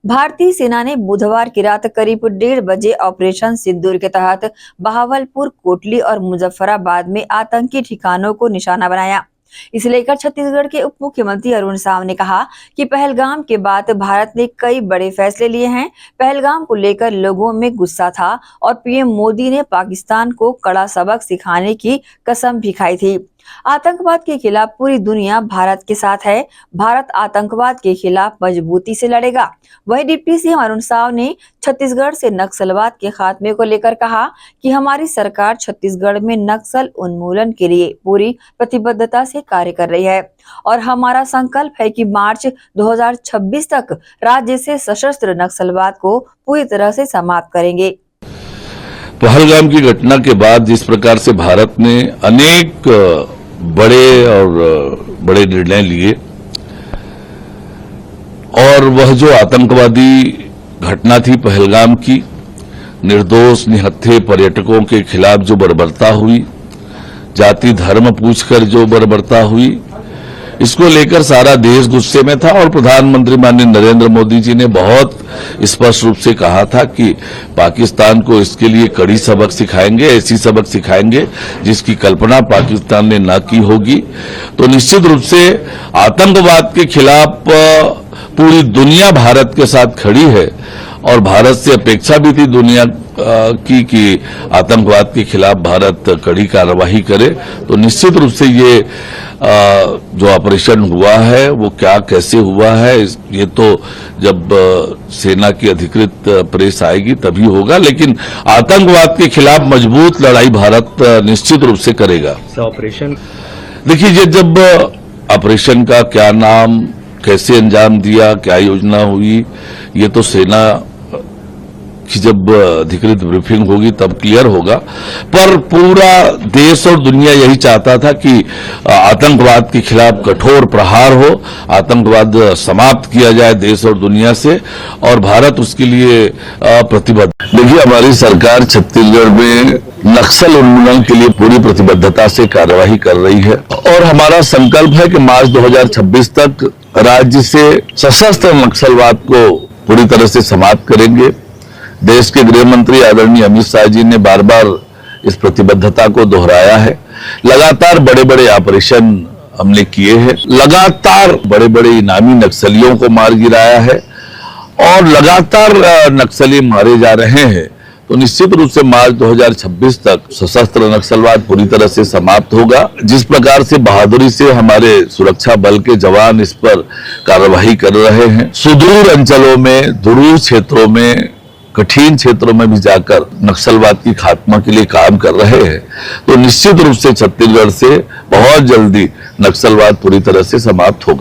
भारतीय सेना ने बुधवार की रात करीब 1:30 बजे ऑपरेशन सिंदूर के तहत बहावलपुर, कोटली और मुजफ्फराबाद में आतंकी ठिकानों को निशाना बनाया। इसे लेकर छत्तीसगढ़ के उप मुख्यमंत्री अरुण साव ने कहा कि पहलगाम के बाद भारत ने कई बड़े फैसले लिए हैं। पहलगाम को लेकर लोगों में गुस्सा था और पीएम मोदी ने पाकिस्तान को कड़ा सबक सिखाने की कसम भी खाई थी। आतंकवाद के खिलाफ पूरी दुनिया भारत के साथ है। भारत आतंकवाद के खिलाफ मजबूती से लड़ेगा। वहीं डिप्टी सीएम अरुण साव ने छत्तीसगढ़ से नक्सलवाद के खात्मे को लेकर कहा कि हमारी सरकार छत्तीसगढ़ में नक्सल उन्मूलन के लिए पूरी प्रतिबद्धता से कार्य कर रही है और हमारा संकल्प है कि मार्च 2026 तक राज्य से सशस्त्र नक्सलवाद को पूरी तरह से समाप्त करेंगे। पहलगाम की घटना के बाद जिस प्रकार से भारत ने अनेक बड़े निर्णय लिए और वह जो आतंकवादी घटना थी पहलगाम की, निर्दोष निहत्थे पर्यटकों के खिलाफ जो बर्बरता हुई, जाति धर्म पूछकर जो बर्बरता हुई, इसको लेकर सारा देश गुस्से में था और प्रधानमंत्री माननीय नरेंद्र मोदी जी ने बहुत स्पष्ट रूप से कहा था कि पाकिस्तान को इसके लिए कड़ी सबक सिखाएंगे, ऐसी सबक सिखाएंगे जिसकी कल्पना पाकिस्तान ने न की होगी। तो निश्चित रूप से आतंकवाद के खिलाफ पूरी दुनिया भारत के साथ खड़ी है और भारत से अपेक्षा भी थी दुनिया की कि आतंकवाद के खिलाफ भारत कड़ी कार्रवाई करे। तो निश्चित रूप से ये जो ऑपरेशन हुआ है वो क्या कैसे हुआ है ये तो जब सेना की अधिकृत प्रेस आएगी तभी होगा, लेकिन आतंकवाद के खिलाफ मजबूत लड़ाई भारत निश्चित रूप से करेगा। ऑपरेशन देखिए, ये जब ऑपरेशन का क्या नाम, कैसे अंजाम दिया, क्या योजना हुई, ये तो सेना की जब अधिकृत ब्रीफिंग होगी तब क्लियर होगा। पर पूरा देश और दुनिया यही चाहता था कि आतंकवाद के खिलाफ कठोर प्रहार हो, आतंकवाद समाप्त किया जाए देश और दुनिया से, और भारत उसके लिए प्रतिबद्ध। देखिए, हमारी सरकार छत्तीसगढ़ में नक्सल उन्मूलन के लिए पूरी प्रतिबद्धता से कार्यवाही कर रही है और हमारा संकल्प है कि मार्च 2026 तक राज्य से सशस्त्र नक्सलवाद को पूरी तरह से समाप्त करेंगे। देश के गृह मंत्री आदरणीय अमित शाह जी ने बार बार इस प्रतिबद्धता को दोहराया है। लगातार बड़े बड़े ऑपरेशन हमने किए हैं, लगातार बड़े बड़े इनामी नक्सलियों को मार गिराया है और लगातार नक्सली मारे जा रहे हैं। तो निश्चित रूप से मार्च 2026 तक सशस्त्र नक्सलवाद पूरी तरह से समाप्त होगा। जिस प्रकार से बहादुरी से हमारे सुरक्षा बल के जवान इस पर कार्रवाई कर रहे हैं, सुदूर अंचलों में, दुरूह क्षेत्रों में, कठिन क्षेत्रों में भी जाकर नक्सलवाद की खात्मा के लिए काम कर रहे हैं, तो निश्चित रूप से छत्तीसगढ़ से बहुत जल्दी नक्सलवाद पूरी तरह से समाप्त होगा।